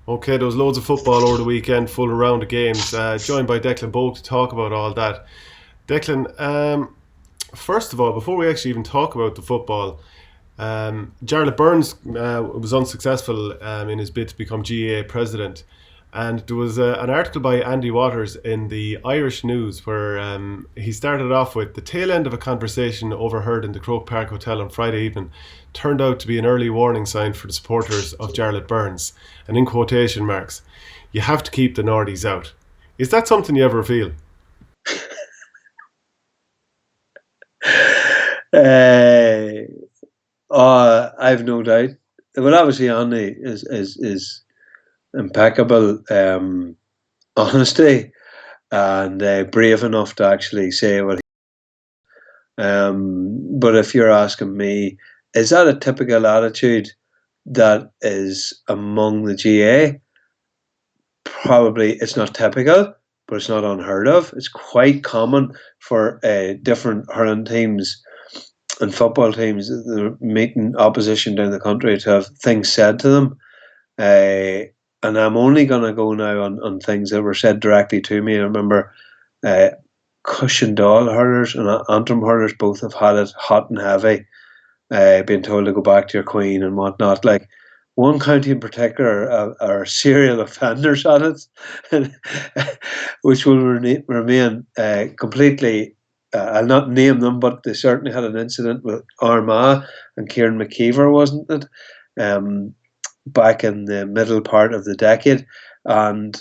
Okay, there was loads of football over the weekend, full round of games. Joined by Declan Bogue to talk about all that. Declan, first of all, before we actually even talk about the football, Jarlath Burns was unsuccessful in his bid to become GAA president. And there was an article by Andy Waters in the Irish News where he started off with the tail end of a conversation overheard in the Croke Park Hotel on Friday evening turned out to be an early warning sign for the supporters of Jarlath Burns. And in quotation marks, you have to keep the Nordies out. Is that something you ever feel? Uh, I've no doubt. Well, obviously, Andy is impeccable honesty and brave enough to actually say what. But if you're asking me, is that a typical attitude that is among the GA? Probably it's not typical, but it's not unheard of. It's quite common for different hurling teams and football teams that are meeting opposition down the country to have things said to them. And I'm only going to go now on things that were said directly to me. I remember uh, Cushendall hurlers and Antrim hurlers both have had it hot and heavy, being told to go back to your queen and whatnot. Like one county in particular are serial offenders at it, which will remain completely. I'll not name them, but they certainly had an incident with Armagh and Kieran McKeever, wasn't it? Um, Back in the middle part of the decade, and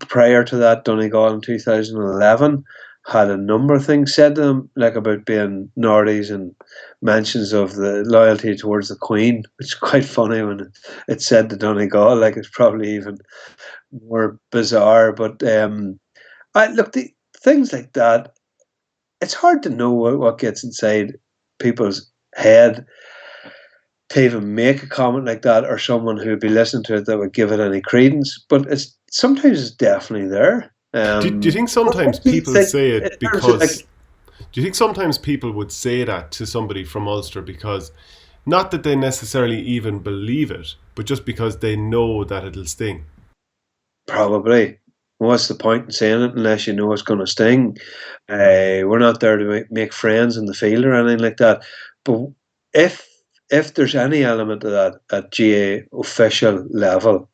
prior to that, Donegal in 2011 had a number of things said to them, like about being Nordies and mentions of the loyalty towards the Queen, which is quite funny when it's said to Donegal, like it's probably even more bizarre. But I look, the things like that, it's hard to know what gets inside people's head to even make a comment like that, or someone who would be listening to it that would give it any credence. But it's sometimes it's definitely there. Do you think sometimes What do you people think say in it terms of because. Do you think sometimes people would say that to somebody from Ulster because not that they necessarily even believe it, but just because they know that it'll sting? probably? What's the point in saying it unless you know it's going to sting? We're not there to make friends in the field or anything like that. But if if there's any element of that at GA official level,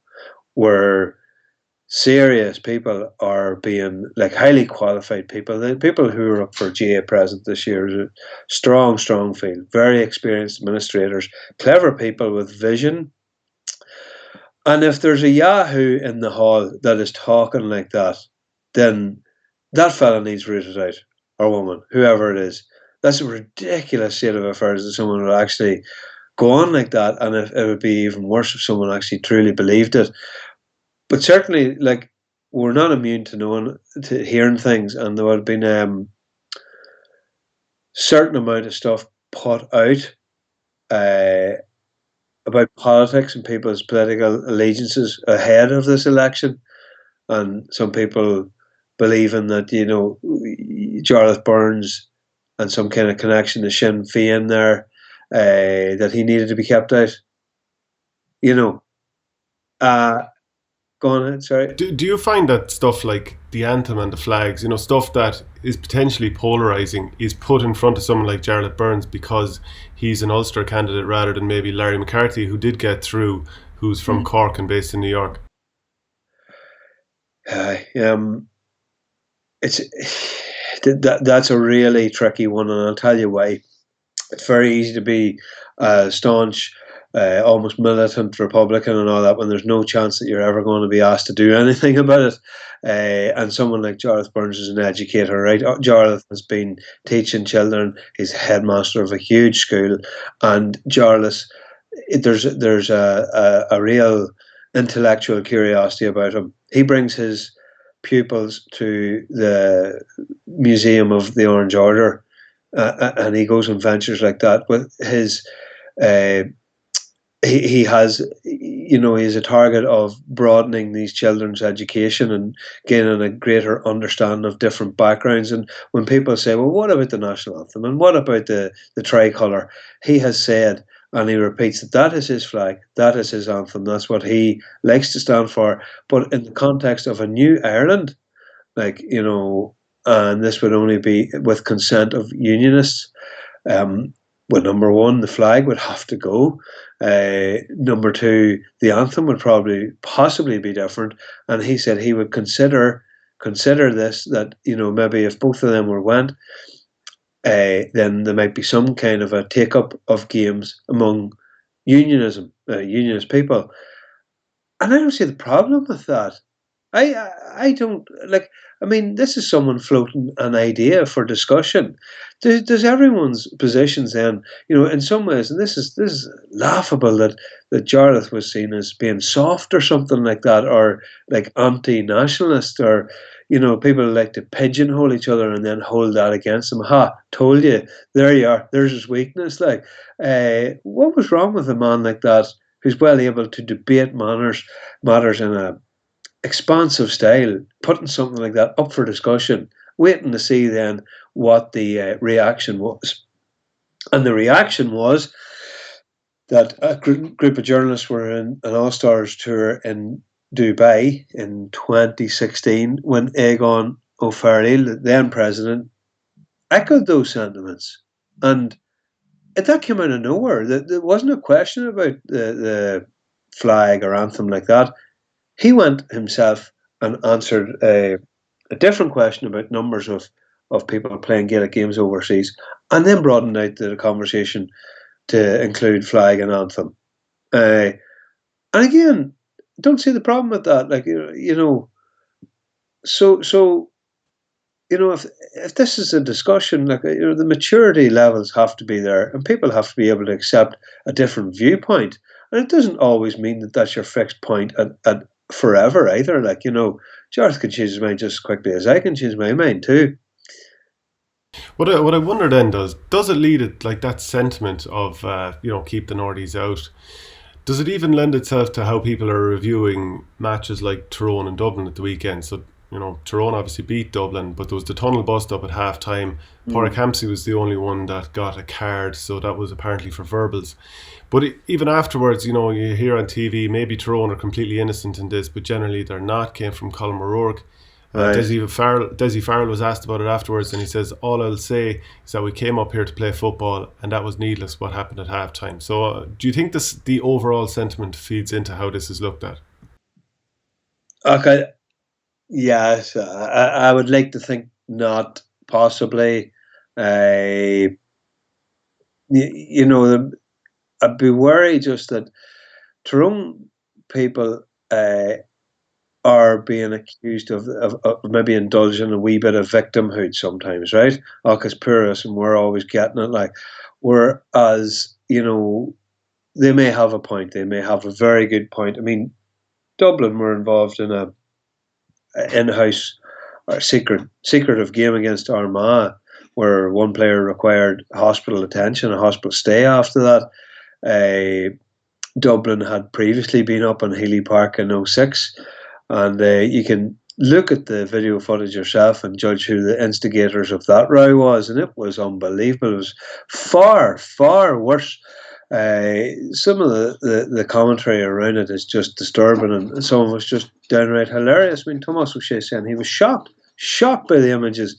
where serious people are being like highly qualified people. The people who are up for GA present this year is a strong field, very experienced administrators, clever people with vision. And if there's a Yahoo in the hall that is talking like that, then that fella needs rooted out, or woman, whoever it is. That's a ridiculous state of affairs that someone would actually go on like that, and if, it would be even worse if someone actually truly believed it. But certainly, like we're not immune to knowing, to hearing things, and there would have been certain amount of stuff put out uh, about politics and people's political allegiances ahead of this election, and some people believing that Jarlath Burns and some kind of connection to Sinn Féin there, that he needed to be kept out. You know, uh, go on ahead. Sorry. Do you find that stuff like the anthem and the flags, stuff that is potentially polarising, is put in front of someone like Jarlath Burns because he's an Ulster candidate rather than maybe Larry McCarthy, who did get through, who's from Cork and based in New York? Um, it's that's a really tricky one, and I'll tell you why. It's very easy to be staunch, almost militant Republican and all that when there's no chance that you're ever going to be asked to do anything about it. And someone like Jarlath Burns is an educator, right? Jarlath has been teaching children. He's headmaster of a huge school, and Jarlath, there's a real intellectual curiosity about him. He brings his pupils to the Museum of the Orange Order, and he goes on ventures like that with his. Uh, he has, he's a target of broadening these children's education and gaining a greater understanding of different backgrounds. And when people say, well, what about the national anthem and what about the tricolour? He has said, and he repeats that is his flag, that is his anthem, that's what he likes to stand for. But in the context of a new Ireland, like, and this would only be with consent of unionists. Well, number one, the flag would have to go. Number two, the anthem would possibly be different. And he said he would consider this, that maybe if both of them were went, then there might be some kind of a take up of games among unionist people. And I don't see the problem with that. I don't like. I mean, this is someone floating an idea for discussion. Does everyone's positions then, in some ways, and this is laughable that Jarlath was seen as being soft or something like that, or like anti-nationalist, or people like to pigeonhole each other and then hold that against them. Ha! Told you. There you are. There's his weakness. Like, what was wrong with a man like that who's well able to debate matters in a expansive style, putting something like that up for discussion, waiting to see then what the reaction was. And the reaction was that a group of journalists were in an All-Stars tour in Dubai in 2016 when Egon O'Farrell, the then president, echoed those sentiments. And that came out of nowhere. There wasn't a question about the flag or anthem like that. He went himself and answered a different question about numbers of people playing Gaelic games overseas, and then broadened out the conversation to include flag and anthem. And again, don't see the problem with that. Like, so if this is a discussion, like, the maturity levels have to be there, and people have to be able to accept a different viewpoint. And it doesn't always mean that that's your fixed point at forever either. Like, Jareth can change his mind just as quickly as I can change my mind too. What I wonder then, does it lead it, like, that sentiment of keep the Nordies out? Does it even lend itself to how people are reviewing matches like Tyrone and Dublin at the weekend? So, Tyrone obviously beat Dublin, but there was the tunnel bust up at half time. Pádraig Hampsey was the only one that got a card, so that was apparently for verbals. But even afterwards, you hear on TV, maybe Tyrone are completely innocent in this, but generally they're not. Came from Colin O'Rourke. Right. Desi Farrell was asked about it afterwards, and he says, all I'll say is that we came up here to play football, and that was needless what happened at halftime. So do you think the overall sentiment feeds into how this is looked at? Okay. Yes, I would like to think not, possibly. I'd be worried just that Tyrone people are being accused of maybe indulging a wee bit of victimhood sometimes, right? Oh, because poor us, and we're always getting it. Like, whereas, they may have a point. They may have a very good point. I mean, Dublin were involved in a in-house or secretive game against Armagh, where one player required hospital attention, a hospital stay after that. Dublin had previously been up on Healy Park in '06, and you can look at the video footage yourself and judge who the instigators of that row was, and it was unbelievable. It was far, far worse. Some of the commentary around it is just disturbing, and some of it's just downright hilarious. I mean, Thomas O'Shea saying he was shocked by the images,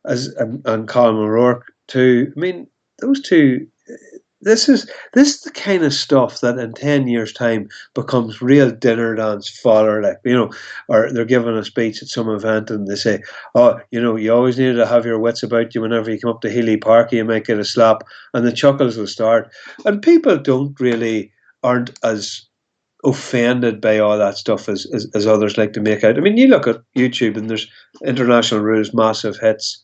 and Colin O'Rourke too. I mean, those two. This is the kind of stuff that in 10 years' time becomes real dinner dance fodder, like, or they're giving a speech at some event and they say, oh, you always needed to have your wits about you whenever you come up to Healy Park, you might get a slap, and the chuckles will start. And people aren't as offended by all that stuff as others like to make out. I mean, you look at YouTube and there's International Rules Massive Hits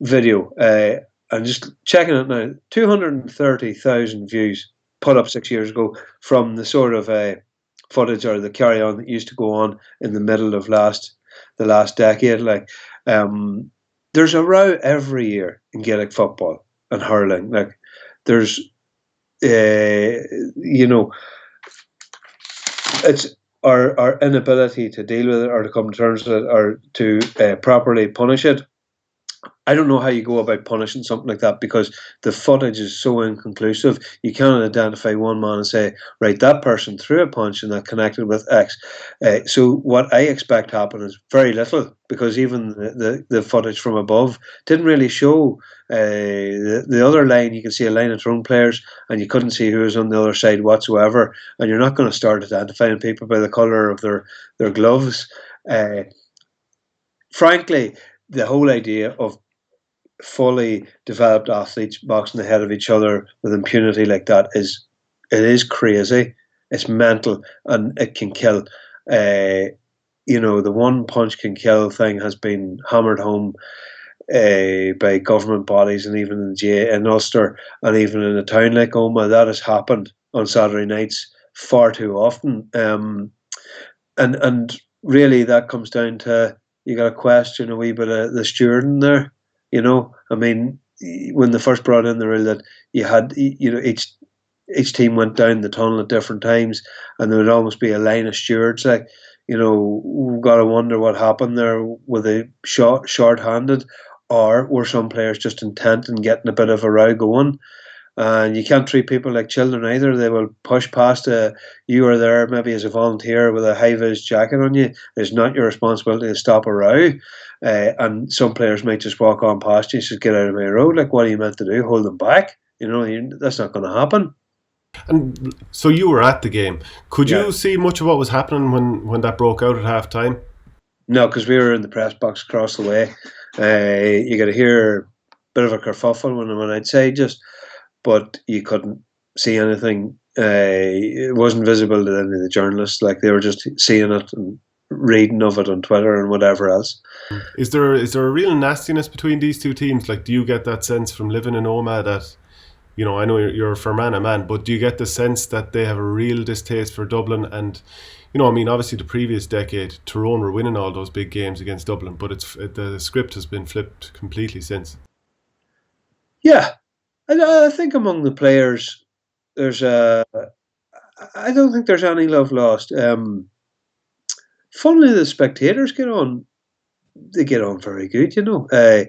video, and just checking it now, 230,000 views put up 6 years ago from the sort of footage or the carry on that used to go on in the middle of the last decade. Like, there's a row every year in Gaelic football and hurling. Like, there's, it's our inability to deal with it or to come to terms with it or to properly punish it I don't know how you go about punishing something like that because the footage is so inconclusive. You cannot identify one man and say, right, that person threw a punch and that connected with X. So what I expect to happen is very little because even the footage from above didn't really show the other line. You can see a line of Tyrone players and you couldn't see who was on the other side whatsoever. And you're not going to start identifying people by the colour of their gloves. Frankly, the whole idea of fully developed athletes boxing ahead of each other with impunity like that is crazy. It's mental and it can kill. The one punch can kill thing has been hammered home by government bodies and even in in Ulster and even in a town like Omagh. That has happened on Saturday nights far too often. And really that comes down to you got to question a wee bit of the stewarding there. I mean, when they first brought in the rule that you had, each team went down the tunnel at different times, and there would almost be a line of stewards. Like, we've got to wonder what happened there. Were they short-handed, or were some players just intent in getting a bit of a row going? And you can't treat people like children either. They will push past you are there maybe as a volunteer with a high-vis jacket on you. It's not your responsibility to stop a row. And some players might just walk on past you and say, get out of my road. Like, what are you meant to do? Hold them back? That's not going to happen. And so you were at the game. Could Yeah. you see much of what was happening when that broke out at half time? No, because we were in the press box across the way. You got to hear a bit of a kerfuffle when I'd say just, but you couldn't see anything. It wasn't visible to any of the journalists. Like, they were just seeing it and reading of it on Twitter and whatever else. Is there a real nastiness between these two teams? Like, do you get that sense from living in Omagh that, I know you're a Fermanagh man, but do you get the sense that they have a real distaste for Dublin? And, obviously the previous decade, Tyrone were winning all those big games against Dublin, but the script has been flipped completely since. Yeah, I think among the players, I don't think there's any love lost. Funnily, the spectators get on. They get on very good, I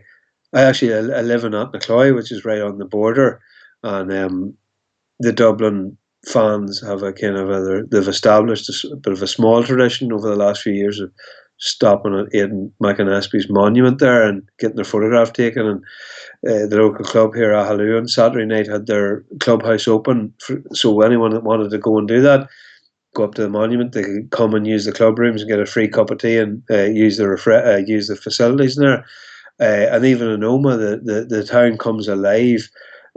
live in Atnacloy, which is right on the border, and the Dublin fans have they've established a bit of a small tradition over the last few years of stopping at Aidan McEntee's monument there and getting their photograph taken. And the local club here, Ahalou, on Saturday night had their clubhouse open, so anyone that wanted to go and do that, go up to the monument, they could come and use the club rooms and get a free cup of tea and use the facilities in there. And even in Omagh, the town comes alive.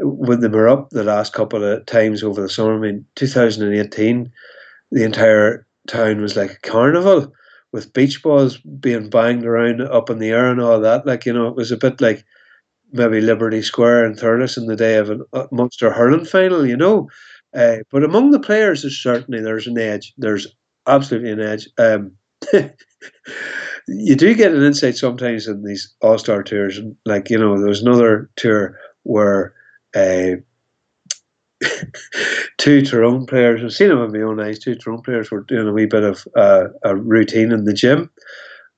When they were up the last couple of times over the summer, 2018, the entire town was like a carnival with beach balls being banged around up in the air and all that. Like, it was a bit like maybe Liberty Square in Thurles in the day of a Munster hurling final. But among the players, there's an edge. There's absolutely an edge. You do get an insight sometimes in these All-Star tours. Like, there was another tour where two Tyrone players, I've seen them with my own eyes, two Tyrone players were doing a wee bit of a routine in the gym.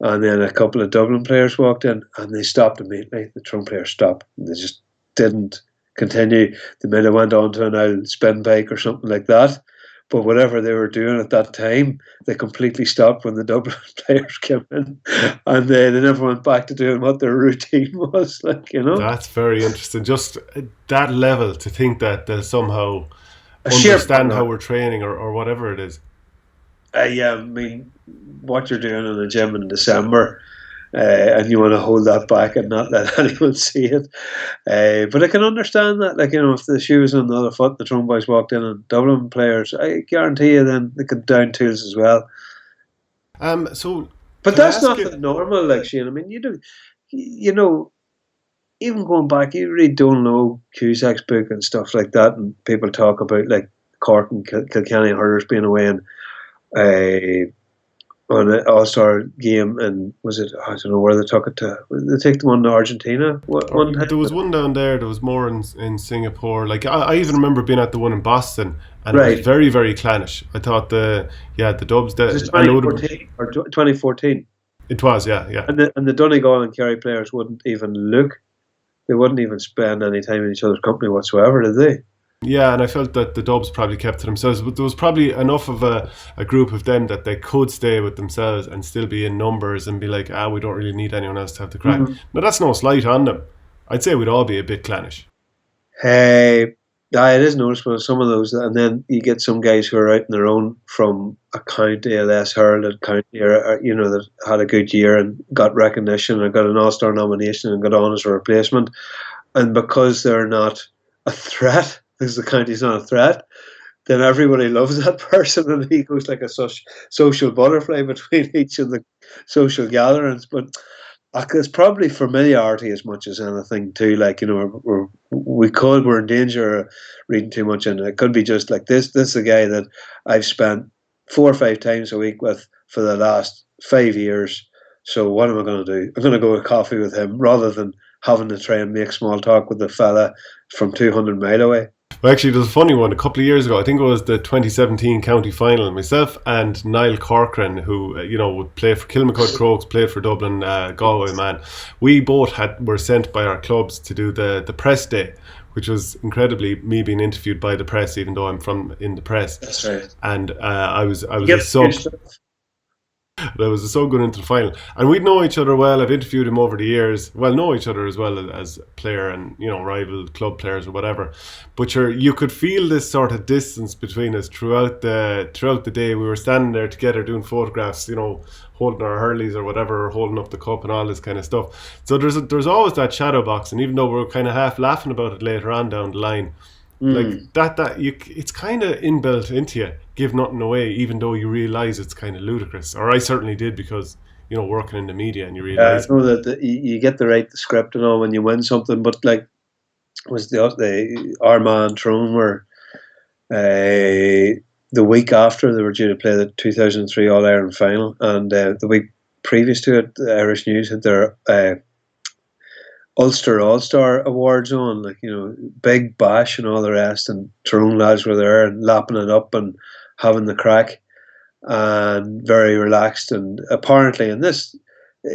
And then a couple of Dublin players walked in and they stopped immediately. The Tyrone players stopped. And they just didn't continue. They might have went on to an old spin bike or something like that. But whatever they were doing at that time, they completely stopped when the Dublin players came in. And they never went back to doing what their routine was. That's very interesting. Just that level to think that they'll somehow understand how we're training or whatever it is. What you're doing in the gym in December, and you want to hold that back and not let anyone see it. But I can understand that. Like, if the shoe was on the other foot, the Tyrone boys walked in, and Dublin players, I guarantee you, then they could down tools as well. But that's not the normal, like, Shane. Even going back, you read Donal Cusack's book and stuff like that, and people talk about like Cork and Kilkenny hurlers being away and on an All-Star game, and was it? I don't know where they took it to. They take the one to Argentina. There was one down there. There was more in Singapore. Like, I even remember being at the one in Boston, and it was very, very clannish. I thought the Dubs. Was it 2014 or 2014? It was, yeah. And the Donegal and Kerry players wouldn't even look They wouldn't even spend any time in each other's company whatsoever, did they? Yeah, and I felt that the Dubs probably kept to themselves, but there was probably enough of a group of them that they could stay with themselves and still be in numbers and be like, we don't really need anyone else to have the crack. Mm. Now, that's no slight on them. I'd say we'd all be a bit clannish. Hey, yeah, it is noticeable. Some of those, and then you get some guys who are out on their own from a county, a less heralded county, or that had a good year and got recognition and got an All-Star nomination and got on as a replacement. And because they're not a threat, because the county's not a threat, then everybody loves that person, and he goes like a social butterfly between each of the social gatherings. But it's probably familiarity as much as anything too. Like, we're in danger of reading too much, and it could be just like this. This is a guy that I've spent 4 or 5 times a week with for the last 5 years. So what am I going to do? I'm going to go to coffee with him rather than having to try and make small talk with the fella from 200 mile away. Well, actually, there's a funny one. A couple of years ago, I think it was the 2017 county final. Myself and Niall Corcoran, who would play for Kilmacud Crokes, played for Dublin, Galway, man. We both were sent by our clubs to do the press day, which was incredibly me being interviewed by the press, even though I'm in the press. That's right. And I was a sub. I was a sub going into the final, and we'd know each other well. I've interviewed him over the years. Well, know each other as well as player and rival club players or whatever. But you could feel this sort of distance between us throughout the day. We were standing there together doing photographs, holding our hurleys or whatever, or holding up the cup and all this kind of stuff. So there's always that shadow box, and even though we're kind of half laughing about it later on down the line. Like it's kind of inbuilt into you. Give nothing away, even though you realise it's kind of ludicrous. Or I certainly did, because working in the media and you realise. I know that you get to write the script and all when you win something, but like was the Armagh and Tyrone were the week after they were due to play the 2003 All Ireland final, and the week previous to it, the Irish News had their Ulster All-Star Awards on, big bash and all the rest, and Tyrone lads were there and lapping it up and having the crack and very relaxed. And apparently, and this,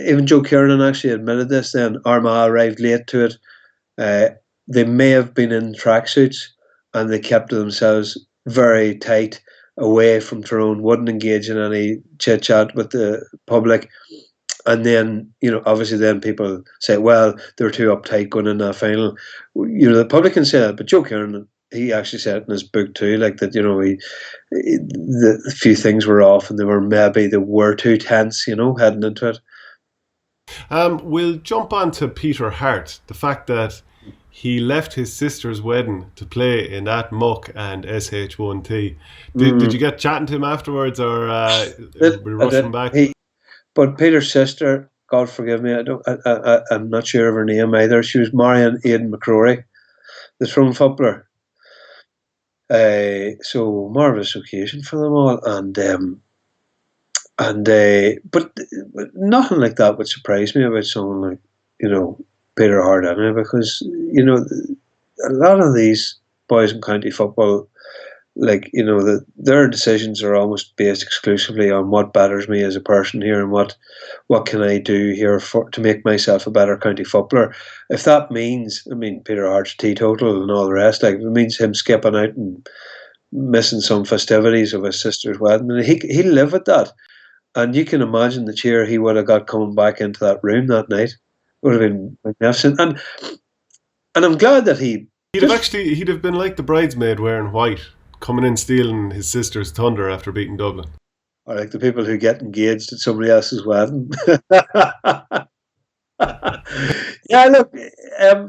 even Joe Kiernan actually admitted this, then Armagh arrived late to it. They may have been in tracksuits and they kept to themselves very tight away from Tyrone, wouldn't engage in any chit-chat with the public. And then, obviously then people say, well, they were too uptight going in that final. The public can say that, but Joe Kiernan, he actually said it in his book too, like that, the few things were off and they were too tense, heading into it. We'll jump on to Peter Harte. The fact that he left his sister's wedding to play in that muck and SH1T. Did you get chatting to him afterwards, or were you rushing back? But Peter's sister, God forgive me, I'm not sure of her name either. She was marrying Aidan McCrory, the Tyrone footballer. So marvellous occasion for them all, but nothing like that would surprise me about someone like Peter Harte, anyway, because a lot of these boys in county football, their decisions are almost based exclusively on what betters me as a person here and what can I do here to make myself a better county footballer. If that means, Peter Harte's teetotal and all the rest, if it means him skipping out and missing some festivities of his sister's wedding, he'll live with that. And you can imagine the cheer he would have got coming back into that room that night. It would have been magnificent. And I'm glad that he'd have been like the bridesmaid wearing white, coming in stealing his sister's thunder after beating Dublin. Or like the people who get engaged at somebody else's wedding. Yeah, look,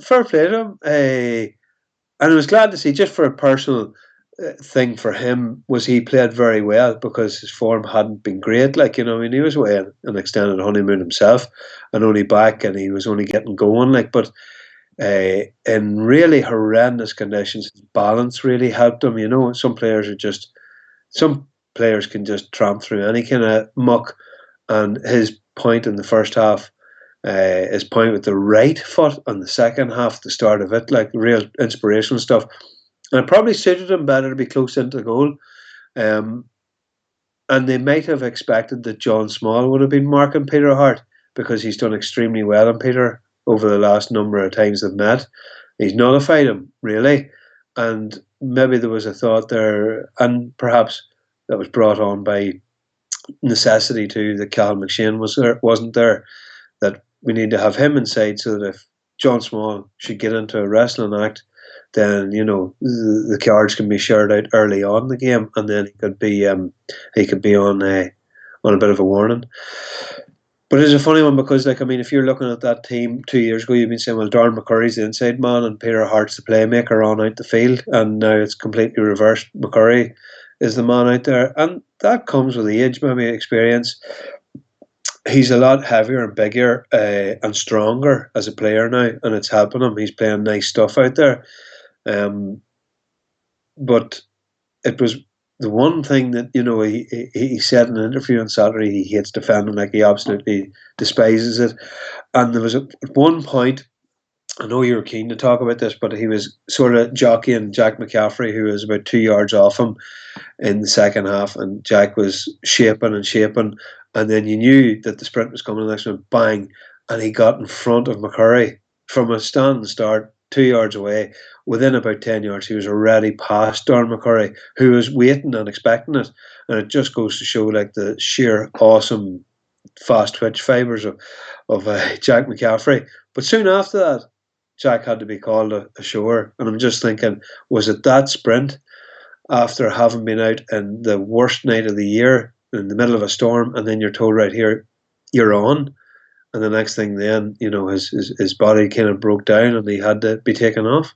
fair play to him. And I was glad to see, just for a personal thing for him, was he played very well because his form hadn't been great. He was away on an extended honeymoon himself and only back, and he was only getting going. But in really horrendous conditions, his balance really helped him. Some players can just tramp through any kind of muck, and his point in the first half, his point with the right foot on the second half, the start of it, like real inspirational stuff. And it probably suited him better to be close into the goal. And they might have expected that John Small would have been marking Peter Harte, because he's done extremely well on Peter over the last number of times they've met. He's nullified him, really. And maybe there was a thought there, and perhaps that was brought on by necessity too, that Cal McShane wasn't there, that we need to have him inside so that if John Small should get into a wrestling act, then the cards can be shared out early on in the game, and then he could be on a bit of a warning. But it's a funny one because, if you're looking at that team 2 years ago, you've been saying, well, Darren McCurry's the inside man and Peter Harte's the playmaker on out the field, and now it's completely reversed. McCurry is the man out there, and that comes with age, maybe experience. He's a lot heavier and bigger and stronger as a player now, and it's helping him. He's playing nice stuff out there. But it was the one thing that he said in an interview on Saturday. He hates defending, like he absolutely despises it. And there was at one point, I know you were keen to talk about this, but he was sort of jockeying Jack McCaffrey, who was about 2 yards off him in the second half, and Jack was shaping, and then you knew that the sprint was coming. The next one, bang, and he got in front of McCurry from a standing start, 2 yards away. Within about 10 yards, he was already past Darren McCurry, who was waiting and expecting it. And it just goes to show the sheer awesome fast twitch fibres of Jack McCaffrey. But soon after that, Jack had to be called ashore. And I'm just thinking, was it that sprint after having been out in the worst night of the year in the middle of a storm, and then you're told, right here, you're on? And the next thing then, his body kind of broke down and he had to be taken off.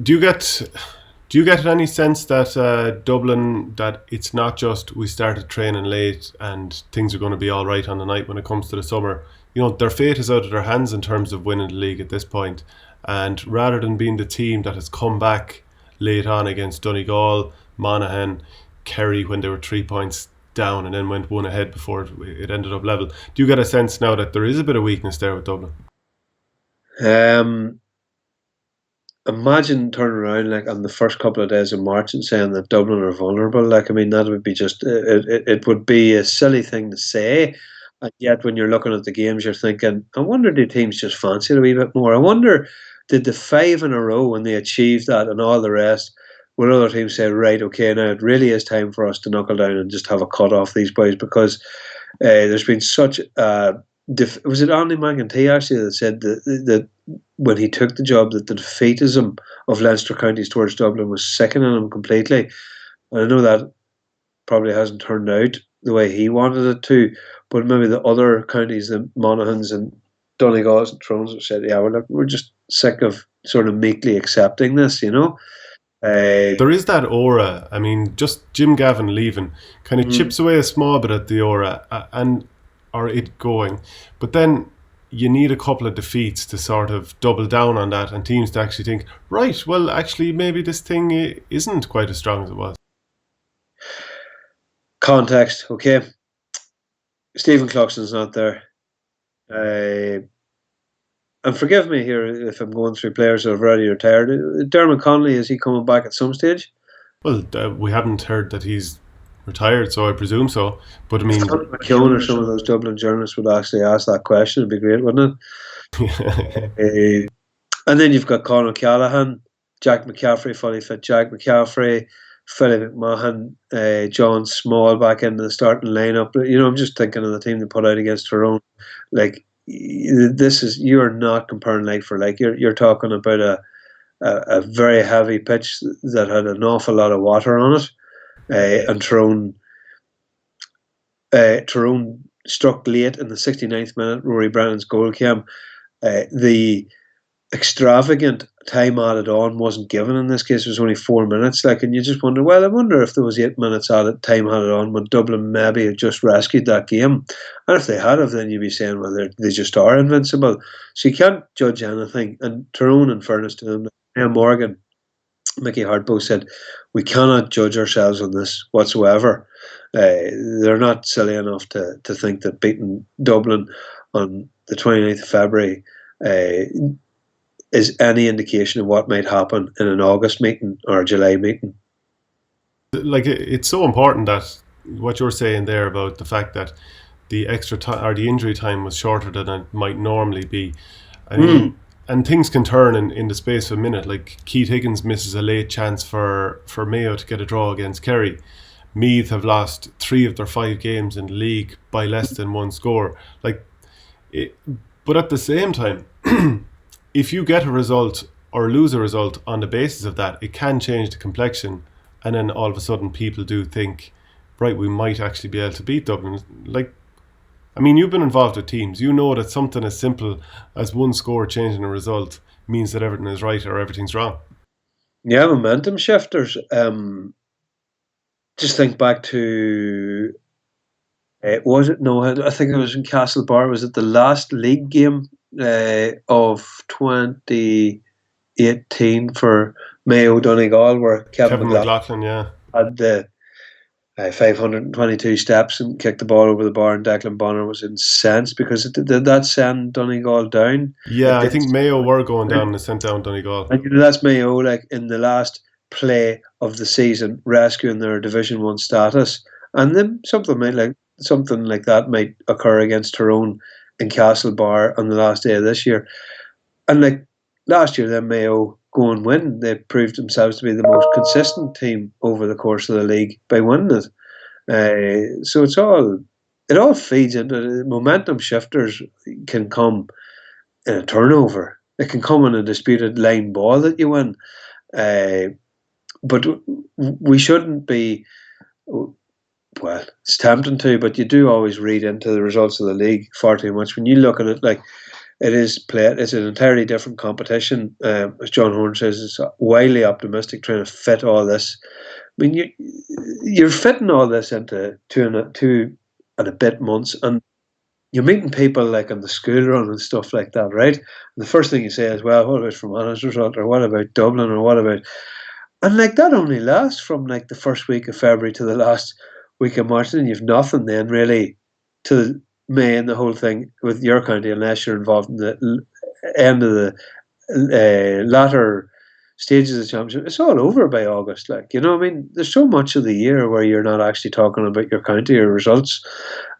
Do you get any sense that Dublin, that it's not just we started training late and things are going to be all right on the night when it comes to the summer? Their fate is out of their hands in terms of winning the league at this point. And rather than being the team that has come back late on against Donegal, Monaghan, Kerry when they were 3 points down and then went one ahead before it ended up level, do you get a sense now that there is a bit of weakness there with Dublin? Imagine turning around on the first couple of days of March and saying that Dublin are vulnerable. That would be just it would be a silly thing to say. And yet when you're looking at the games, you're thinking, I wonder, do teams just fancy it a wee bit more? I wonder, did the 5 in a row, when they achieved that and all the rest, will other teams say, right, okay, now it really is time for us to knuckle down and just have a cut off these boys? Because there's been such was it Andy McEntee actually that said that when he took the job, that the defeatism of Leinster counties towards Dublin was sickening him completely. And I know that probably hasn't turned out the way he wanted it to, but maybe the other counties, the Monaghans and Donegals and Tyrones, have said, yeah, we're just sick of sort of meekly accepting this, There is that aura. Just Jim Gavin leaving kind of chips away a small bit at the aura or it going. But then you need a couple of defeats to sort of double down on that, and teams to actually think, right, well, actually, maybe this thing isn't quite as strong as it was. Context, okay. Stephen Cluxton's not there. And forgive me here if I'm going through players that have already retired. Dermot Connolly, is he coming back at some stage? Well, we haven't heard that he's retired, so I presume so. But McKeown or some of those Dublin journalists would actually ask that question. It'd be great, wouldn't it? And then you've got Conor Callaghan, Jack McCaffrey, fully fit Jack McCaffrey, Philly McMahon, John Small back into the starting lineup. I'm just thinking of the team they put out against Tyrone. You're not comparing like for like. You're talking about a very heavy pitch that had an awful lot of water on it. And Tyrone struck late in the 69th minute. Rory Brennan's goal came. The extravagant time added on wasn't given in this case. It was only 4 minutes. And you just wonder, well, I wonder if there was 8 minutes added time added on, would Dublin maybe have just rescued that game? And if they had have, then you'd be saying, well, they just are invincible. So you can't judge anything. And Tyrone, in fairness to them, Liam Morgan, Mickey Harte both said, we cannot judge ourselves on this whatsoever. They're not silly enough to think that beating Dublin on the 29th of February is any indication of what might happen in an August meeting or a July meeting. It's so important that what you're saying there about the fact that the extra time or the injury time was shorter than it might normally be. I mean, and things can turn in the space of a minute. Like Keith Higgins misses a late chance for Mayo to get a draw against Kerry. Meath have lost 3 of their 5 games in the league by less than 1 score. But at the same time, if you get a result or lose a result on the basis of that, it can change the complexion, and then all of a sudden people do think, right, we might actually be able to beat Dublin. I mean, you've been involved with teams. You know that something as simple as 1 score changing a result means that everything is right or everything's wrong. Yeah, momentum shifters. Just think back to was it? No, I think it was in Castlebar. Was it the last league game of 2018 for Mayo Donegal, where Kevin McLaughlin had the 522 steps and kicked the ball over the bar, and Declan Bonner was incensed because it did that send Donegal down. Yeah, I think Mayo were going down and they sent down Donegal. And that's Mayo, like in the last play of the season, rescuing their Division 1 status, and then something like that might occur against Tyrone in Castlebar on the last day of this year. And like last year, then Mayo go and win. They proved themselves to be the most consistent team over the course of the league by winning it. So it all feeds into momentum shifters. Can come in a turnover. It can come in a disputed line ball that you win. But we shouldn't be. Well, it's tempting to, but you do always read into the results of the league far too much. When you look at it, like it's an entirely different competition. As John Horn says, it's wildly optimistic, trying to fit all this. I mean, you're fitting all this into two and a bit months, and you're meeting people like on the school run and stuff like that, right? And the first thing you say is, well, what about Fermanagh's result, or what about Dublin, or what about... And like that only lasts from like the first week of February to the last week of March, and you've nothing then really to May and the whole thing with your county, unless you're involved in the end of the latter stages of the championship. It's all over by August. Like, you know what I mean? There's so much of the year where you're not actually talking about your county or results.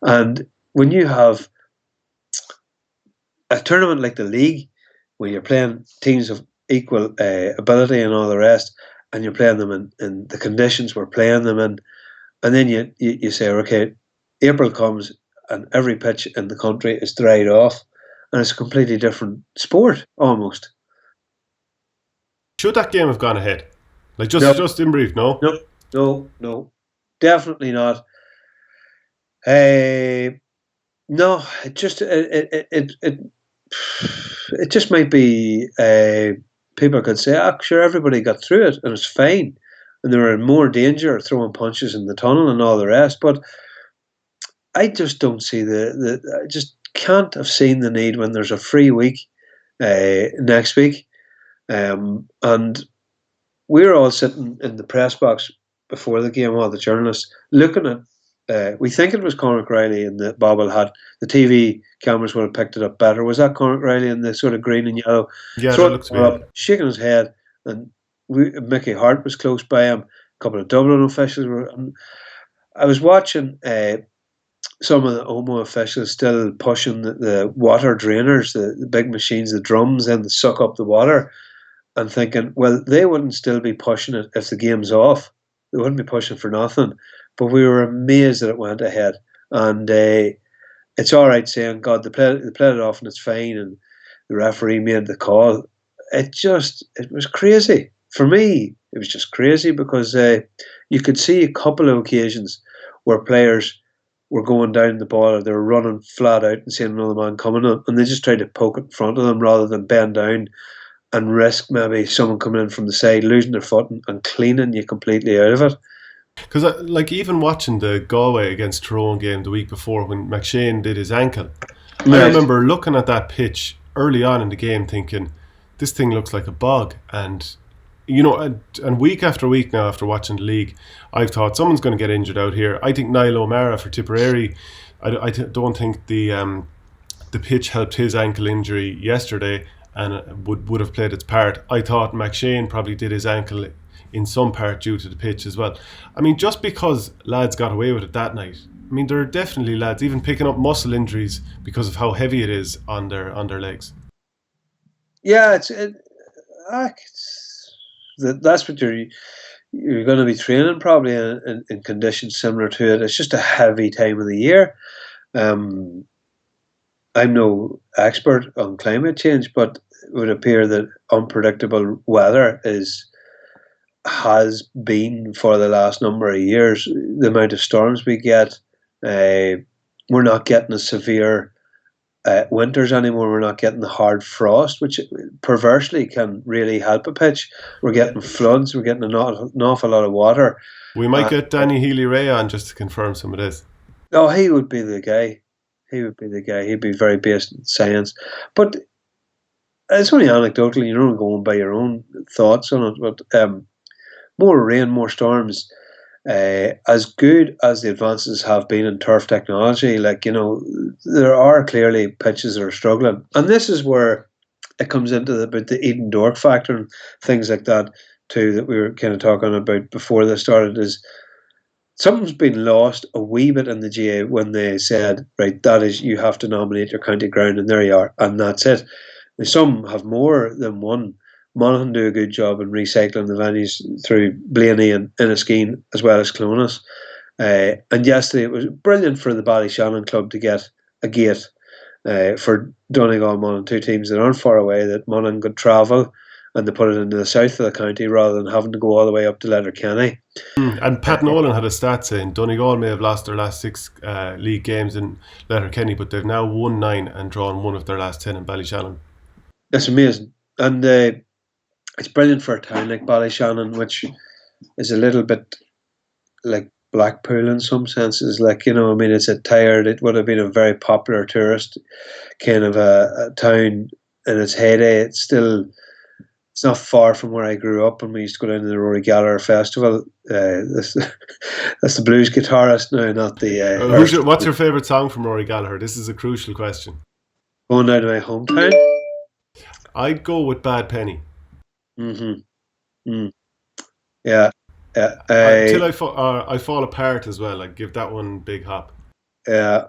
And when you have a tournament like the league, where you're playing teams of equal ability and all the rest, and you're playing them in the conditions we're playing them in, and then you say, okay, April comes and every pitch in the country is dried off, and it's a completely different sport almost. Should that game have gone ahead? Like just in brief, no? No, definitely not. No, it just might be. People could say, sure, everybody got through it and it's fine, and they were in more danger throwing punches in the tunnel and all the rest. But I just don't see I just can't have seen the need when there's a free week next week, and we're all sitting in the press box before the game, all the journalists looking at. We think it was Conor Riley in the bobble hat. The TV cameras would have picked it up better. Was that Conor Riley in the sort of green and yellow? Yeah, that looks weird. Shaking his head, and Mickey Harte was close by him. A couple of Dublin officials were. I was watching some of the Omagh officials still pushing the water drainers, the big machines, the drums, and the suck up the water, and thinking, well, they wouldn't still be pushing it if the game's off. They wouldn't be pushing for nothing. But we were amazed that it went ahead. And it's all right saying, God, they played it off and it's fine, and the referee made the call. It was crazy. For me, it was just crazy because you could see a couple of occasions where players were going down the ball, or they were running flat out and seeing another man coming up, and they just tried to poke it in front of them rather than bend down and risk maybe someone coming in from the side, losing their foot and cleaning you completely out of it. Because like even watching the Galway against Tyrone game the week before when McShane did his ankle, I remember looking at that pitch early on in the game thinking, this thing looks like a bog. And you know, and week after week now after watching the league, I've thought someone's going to get injured out here. I think Niall O'Mara for Tipperary, I don't think the pitch helped his ankle injury yesterday and would have played its part. I thought McShane probably did his ankle in some part due to the pitch as well. I mean, just because lads got away with it that night, I mean, there are definitely lads even picking up muscle injuries because of how heavy it is on their legs. Yeah, that's what you're going to be training probably in conditions similar to it. It's just a heavy time of the year. I'm no expert on climate change, but it would appear that unpredictable weather has been for the last number of years. The amount of storms we get, we're not getting a severe winters anymore. We're not getting the hard frost, which perversely can really help a pitch. We're getting floods. We're getting an awful lot of water. We might get Danny Healy-Rae on just to confirm some of this. Oh, he would be the guy. He would be the guy. He'd be very based in science. But it's only anecdotal. You're not going by your own thoughts on it. But more rain, more storms. As good as the advances have been in turf technology, there are clearly pitches that are struggling, and this is where it comes into the Eden Dork factor and things like that too that we were kind of talking about before this started. Is something's been lost a wee bit in the GA when they said, right, that is, you have to nominate your county ground, and there you are, and that's it. Now, some have more than one. Monaghan do a good job in recycling the venues through Blaney and Inniskeen as well as Clones. And yesterday it was brilliant for the Ballyshannon club to get a gate for Donegal Monaghan, two teams that aren't far away, that Monaghan could travel and to put it into the south of the county rather than having to go all the way up to Letterkenny. And Pat Nolan had a stat saying Donegal may have lost their last 6 league games in Letterkenny, but they've now won 9 and drawn 1 of their last 10 in Ballyshannon. That's amazing. And it's brilliant for a town like Ballyshannon, which is a little bit like Blackpool in some senses. It's it would have been a very popular tourist kind of a town in its heyday. It's not far from where I grew up, and we used to go down to the Rory Gallagher Festival. That's the blues guitarist now, not the... what's your favourite song from Rory Gallagher? This is a crucial question. Going down to my hometown? I'd go with Bad Penny. Mm-hmm. Mm. Yeah. Till I fall apart as well. I'd give that one big hop. Yeah.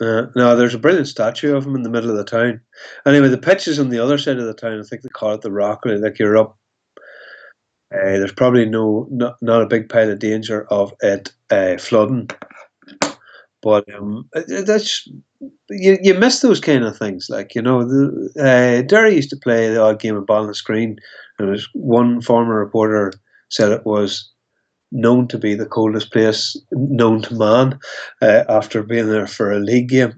No, there's a brilliant statue of him in the middle of the town. Anyway, the pitch is on the other side of the town. I think they call it the Rock. Like you're up. There's probably not a big pile of danger of it flooding. But that's you miss those kind of things. Derry used to play the odd game of ball on the screen, and one former reporter said it was known to be the coldest place known to man after being there for a league game.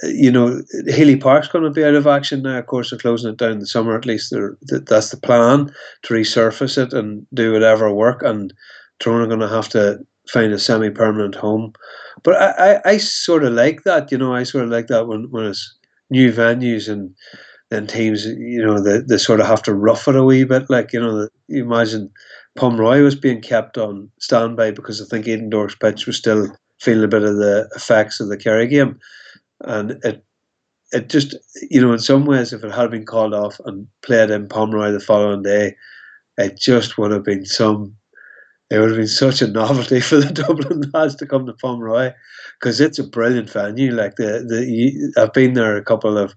Healy Park's going to be out of action now. Of course, they're closing it down in the summer. At least that's the plan, to resurface it and do whatever work. And Tyrone are going to have to find a semi-permanent home. But I sort of like that. I sort of like that when it's new venues and then teams, they sort of have to rough it a wee bit. You imagine Pomeroy was being kept on standby because I think Eden Dork's pitch was still feeling a bit of the effects of the Kerry game. And it just, in some ways, if it had been called off and played in Pomeroy the following day, it just would have been it would have been such a novelty for the Dublin lads to come to Pomeroy, because it's a brilliant venue. I've been there a couple of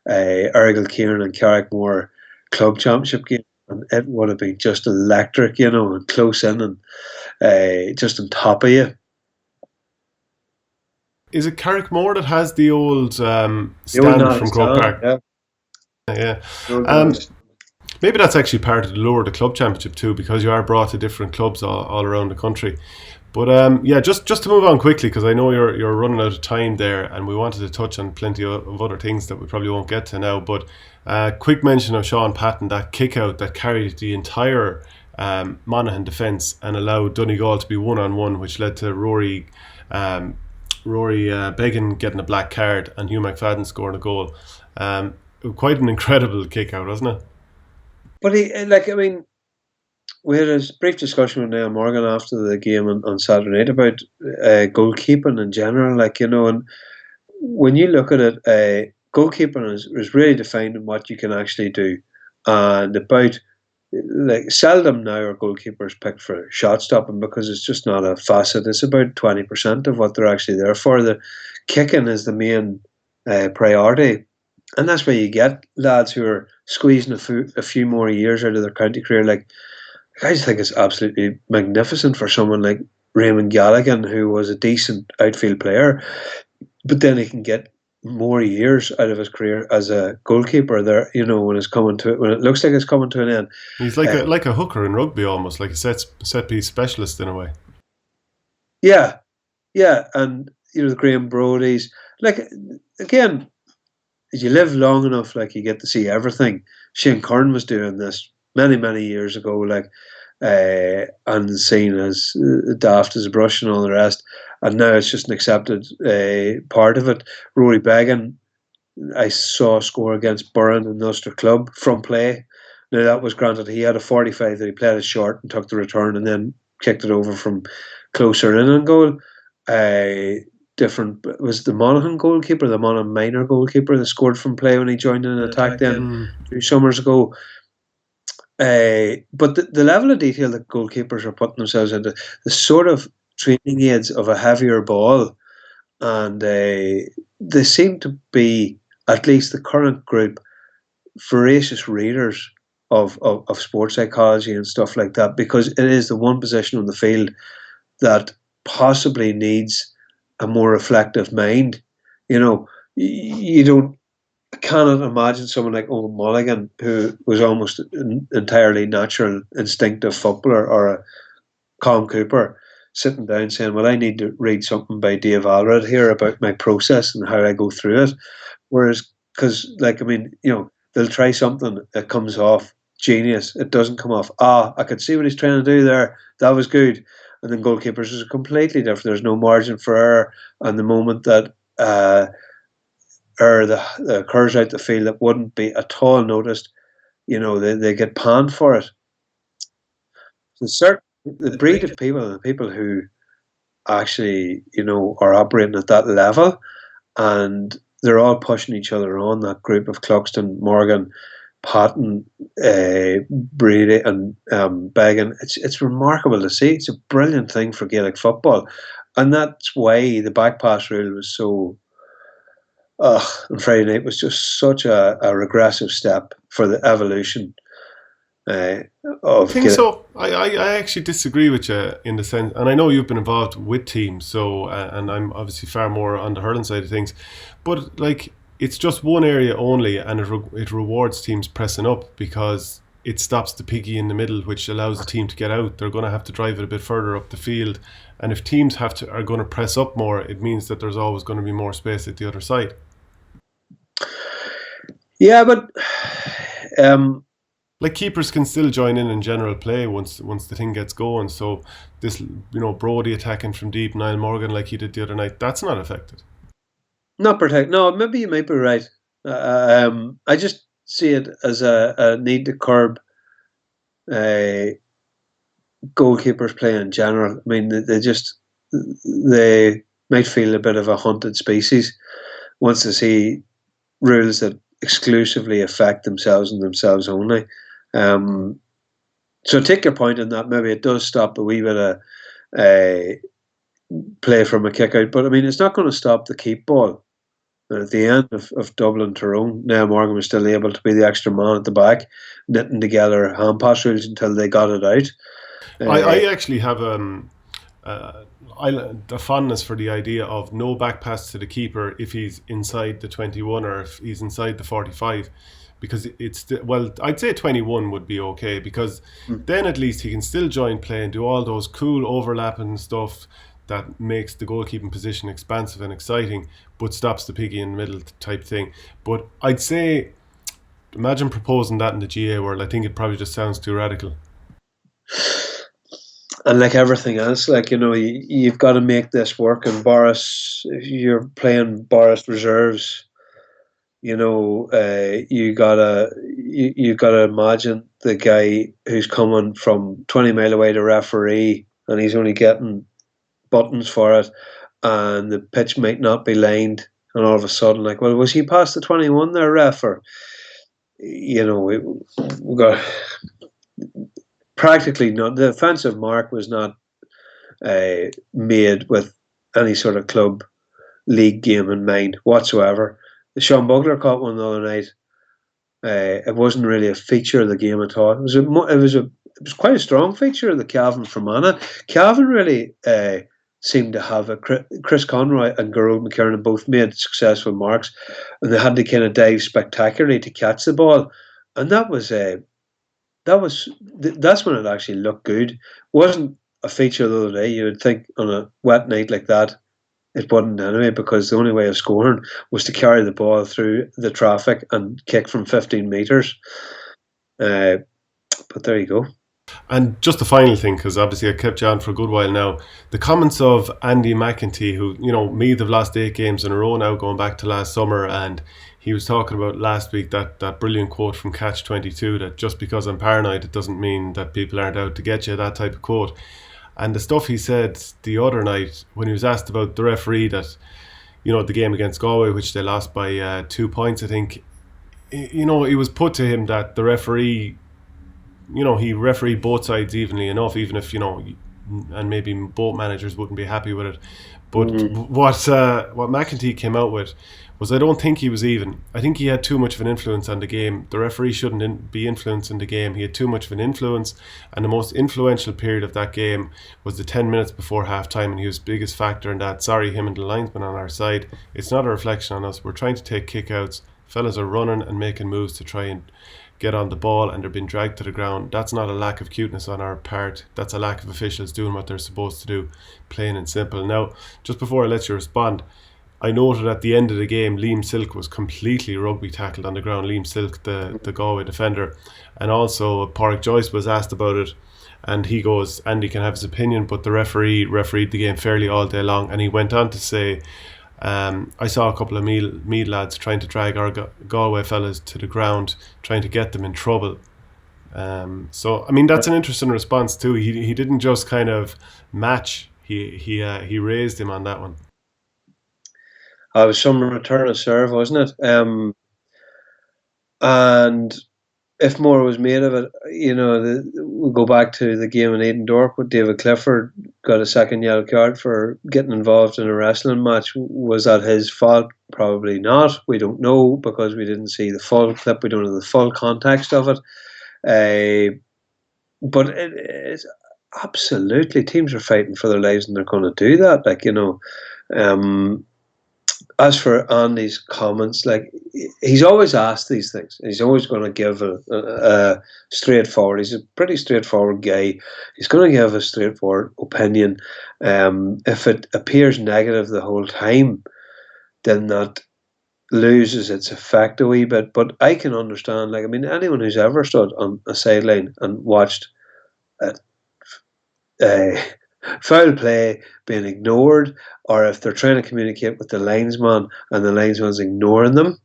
Errigal Kieran and Carrickmore club championship games, and it would have been just electric, and close in and just on top of you. Is it Carrickmore that has the old stand from Croke Park? Yeah. Maybe that's actually part of the lower the club championship too, because you are brought to different clubs all around the country. But just to move on quickly, because I know you're running out of time there, and we wanted to touch on plenty of other things that we probably won't get to now. But quick mention of Sean Patton, that kick out that carried the entire Monaghan defence and allowed Donegal to be 1-on-1, which led to Rory Beggan getting a black card and Hugh McFadden scoring a goal. Quite an incredible kick out, wasn't it? But we had a brief discussion with Niall Morgan after the game on Saturday night about goalkeeping in general. And when you look at it, goalkeeping is really defined in what you can actually do, and about like seldom now are goalkeepers picked for shot stopping because it's just not a facet. It's about 20% of what they're actually there for. The kicking is the main priority, and that's where you get lads who are squeezing a few more years out of their county career. Like, I just think it's absolutely magnificent for someone like Raymond Galligan, who was a decent outfield player, but then he can get more years out of his career as a goalkeeper. There, when when it looks like it's coming to an end. He's like a hooker in rugby, almost like a set piece specialist in a way. Yeah, yeah, and the Graham Brody's, like, again, as you live long enough, like, you get to see everything. Shane Kern was doing this many years ago, like, and seen as daft as a brush and all the rest, and now it's just an accepted part of it. Rory Began, I saw score against Burren in the Ulster Club from play. Now, that was granted, he had a 45 that he played as short and took the return and then kicked it over from closer in on goal. Different was the Monaghan goalkeeper, the Monaghan minor goalkeeper that scored from play when he joined in an attack then 2 summers ago. But the level of detail that goalkeepers are putting themselves into, the sort of training aids of a heavier ball, and they seem to be, at least the current group, voracious readers of sports psychology and stuff like that, because it is the one position on the field that possibly needs a more reflective mind. You cannot imagine someone like Owen Mulligan, who was almost an entirely natural, instinctive footballer, or a Colm Cooper, sitting down saying, well, I need to read something by Dave Alred here about my process and how I go through it. Whereas, because, like, I mean, they'll try something that comes off genius. It doesn't come off, I could see what he's trying to do there. That was good. And then goalkeepers is completely different. There's no margin for error. And the moment that error that occurs out the field that wouldn't be at all noticed, they get panned for it. So the breed of people, and the people who actually, are operating at that level, and they're all pushing each other on, that group of Cluxton, Morgan, Patton, Brady, and Began. It's remarkable to see. It's a brilliant thing for Gaelic football, and that's why the back pass rule was so. On Friday night was just such a regressive step for the evolution of. I think so. I actually disagree with you in the sense, and I know you've been involved with teams, so and I'm obviously far more on the hurling side of things, but like, it's just one area only, and it rewards teams pressing up because it stops the piggy in the middle, which allows the team to get out. They're going to have to drive it a bit further up the field, and if teams are going to press up more, it means that there's always going to be more space at the other side. Yeah, but like, keepers can still join in general play once the thing gets going. So this, Brody attacking from deep, Niall Morgan like he did the other night, that's not affected. Not protect. No, maybe you might be right. I just see it as a need to curb goalkeepers play in general. I mean, they might feel a bit of a hunted species once they see rules that exclusively affect themselves and themselves only. So take your point in that maybe it does stop a wee bit of play from a kick out, but I mean, it's not going to stop the keep ball. And at the end of Dublin Tyrone, Niall Morgan was still able to be the extra man at the back, knitting together hand pass rules until they got it out. I actually have a fondness for the idea of no back pass to the keeper if he's inside the 21 or if he's inside the 45, because I'd say 21 would be okay, because then at least he can still join play and do all those cool overlapping stuff that makes the goalkeeping position expansive and exciting, but stops the piggy in the middle type thing. But I'd say, imagine proposing that in the GA world. I think it probably just sounds too radical. And like everything else, like, you've got to make this work. And Boris, if you're playing Boris reserves, you gotta imagine the guy who's coming from 20 mile away to referee, and he's only getting buttons for it, and the pitch might not be lined, and all of a sudden, like, well, was he past the 21 there, ref? Or, we got practically not. The offensive mark was not made with any sort of club league game in mind whatsoever. Sean Bugler caught one the other night. It wasn't really a feature of the game at all. It was quite a strong feature of the Calvin Fermanagh. Calvin really seemed to have Chris Conroy and Gerald McKernan both made successful marks, and they had to kind of dive spectacularly to catch the ball, and that's when it actually looked good. It wasn't a feature the other day. You would think on a wet night like that it wouldn't anyway, because the only way of scoring was to carry the ball through the traffic and kick from 15 metres. But there you go. And just the final thing, because obviously I kept you on for a good while now, the comments of Andy McEntee, who, Meath have lost 8 games in a row now, going back to last summer, and he was talking about last week that brilliant quote from Catch 22, that just because I'm paranoid, it doesn't mean that people aren't out to get you, that type of quote. And the stuff he said the other night when he was asked about the referee that, the game against Galway, which they lost by 2 points, I think, it was put to him that the referee, he refereed both sides evenly enough, even if, and maybe both managers wouldn't be happy with it. But what McEntee came out with was, I don't think he was even. I think he had too much of an influence on the game. The referee shouldn't be influencing the game. He had too much of an influence, and the most influential period of that game was the 10 minutes before half-time, and he was the biggest factor in that. Sorry, him and the linesman on our side. It's not a reflection on us. We're trying to take kick-outs. Fellas are running and making moves to try and get on the ball, and they're being dragged to the ground. That's not a lack of cuteness on our part. That's a lack of officials doing what they're supposed to do, plain and simple. Now, just before I let you respond, I noted at the end of the game, Liam Silk was completely rugby tackled on the ground. Liam Silk, the Galway defender. And also, Pádraig Joyce was asked about it, and he goes, Andy can have his opinion, but the referee refereed the game fairly all day long. And he went on to say, I saw a couple of Meath lads trying to drag our Galway fellas to the ground, trying to get them in trouble. So, I mean, that's an interesting response too. He didn't just kind of match. He raised him on that one. It was some return of serve, wasn't it? And if more was made of it, we'll go back to the game in Edendorp with David Clifford got a second yellow card for getting involved in a wrestling match. Was that his fault? Probably not. We don't know, because we didn't see the full clip. We don't know the full context of it. But it's absolutely, teams are fighting for their lives, and they're going to do that. As for Andy's comments, he's always asked these things. He's always going to give a straightforward. He's a pretty straightforward guy. He's going to give a straightforward opinion. If it appears negative the whole time, then that loses its effect a wee bit. But I can understand. Anyone who's ever stood on a sideline and watched foul play being ignored, or if they're trying to communicate with the linesman and the linesman's ignoring them,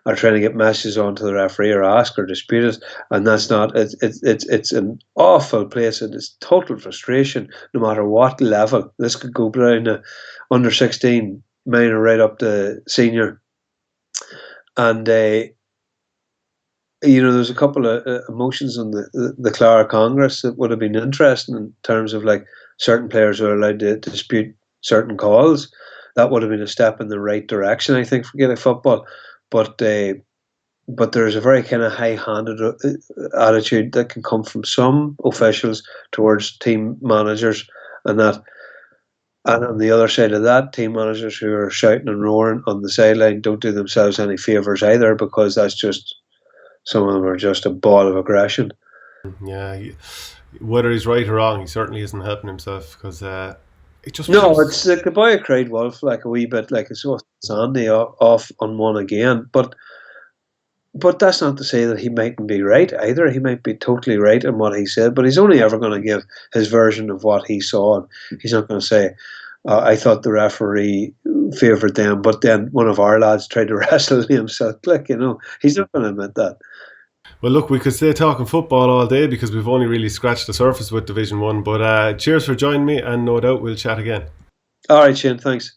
or trying to get messages onto the referee or ask or dispute it, and that's not, it's an awful place, and it's total frustration no matter what level. This could go down to under 16 minor right up to senior. And there's a couple of emotions in the Clara Congress that would have been interesting, in terms of certain players who are allowed to dispute certain calls. That would have been a step in the right direction, I think, for Gaelic football. But there's a very kind of high-handed attitude that can come from some officials towards team managers, and on the other side of that, team managers who are shouting and roaring on the sideline don't do themselves any favours either, because that's just, some of them are just a ball of aggression. Yeah, whether he's right or wrong, he certainly isn't helping himself, because it just... No, it's like the boy who cried wolf, a wee bit it's Andy off on one again. But that's not to say that he mightn't be right either. He might be totally right in what he said, but he's only ever going to give his version of what he saw. He's not going to say, I thought the referee favoured them, but then one of our lads tried to wrestle himself. He's not going to admit that. Well, look, we could stay talking football all day, because we've only really scratched the surface with Division 1. But cheers for joining me, and no doubt we'll chat again. All right, Shane, thanks.